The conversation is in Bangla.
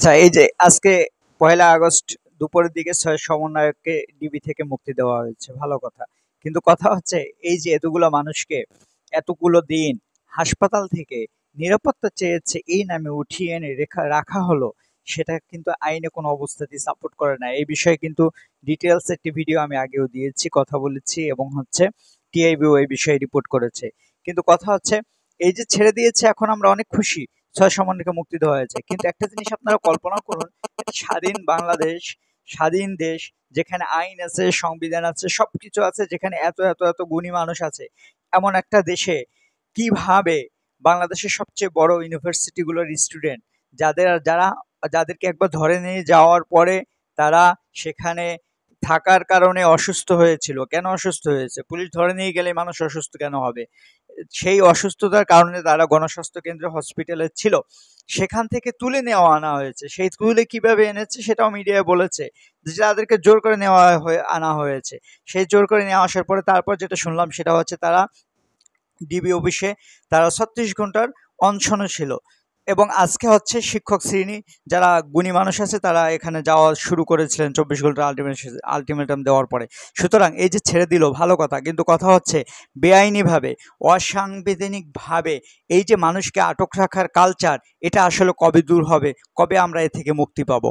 আচ্ছা, এই যে আজকে ১লা আগস্ট দুপুরের দিকে ৬ সমন্বয়ককে ডিবি থেকে মুক্তি দেওয়া হয়েছে, ভালো কথা। কিন্তু কথা হচ্ছে, এই যে এতগুলো মানুষকে এতগুলো দিন হাসপাতাল থেকে নিরাপত্তা চেয়েছে এই নামে উঠিয়ে এনে রাখা হলো, সেটা কিন্তু আইনে কোনো অবস্থাতেই সাপোর্ট করে না। এই বিষয়ে কিন্তু ডিটেলস একটি ভিডিও আমি আগেও দিয়েছি, কথা বলেছি, এবং হচ্ছে টিআইবিও এই বিষয়ে রিপোর্ট করেছে। কিন্তু কথা হচ্ছে, এই যে ছেড়ে দিয়েছে এখন আমরা অনেক খুশি, ৬ সমন্বয়কে মুক্তি দেওয়া হয়েছে। কিন্তু একটা জিনিস আপনারা কল্পনা করুন, একটা স্বাধীন বাংলাদেশ, স্বাধীন দেশ, যেখানে আইন আছে, সংবিধান আছে, সবকিছু আছে, যেখানে এত, এত, এত গুণী মানুষ আছে। এমন একটা দেশে কিভাবে বাংলাদেশের সবচেয়ে বড় ইউনিভার্সিটি গুলোর স্টুডেন্ট, যারা যাদেরকে একবার ধরে নিয়ে যাওয়ার পরে তারা সেখানে থাকার কারণে অসুস্থ হয়েছিল। কেন অসুস্থ হয়েছে? পুলিশ ধরে নিয়ে গেলে মানুষ অসুস্থ কেন হবে? সেই অসুস্থতার কারণে তারা গণস্বাস্থ্য কেন্দ্রে হসপিটালে ছিল। সেখান থেকে তুলে নেওয়া আনা হয়েছে। সেই তুলে কিভাবে এনেছে সেটাও মিডিয়ায় বলেছে। যে তাদেরকে জোর করে আনা হয়েছে। সেই জোর করে নিয়ে আসার পরে তারপর যেটা শুনলাম সেটা হচ্ছে তারা ডিবি অফিসে তারা ৩৬ ঘন্টার অনশনে ছিল। এবং আজকে হচ্ছে শিক্ষক শ্রেণী, যারা গুণী মানুষ আছে, তারা এখানে যাওয়া শুরু করেছিলেন ২৪ ঘন্টার আল্টিমেটাম দেওয়ার পরে। সুতরাং এই যে ছেড়ে দিল, ভালো কথা। কিন্তু কথা হচ্ছে, বেআইনিভাবে, অসাংবিধানিকভাবে এই যে মানুষকে আটক রাখার কালচার, এটা আসলে কবে দূর হবে? কবে আমরা এ থেকে মুক্তি পাবো?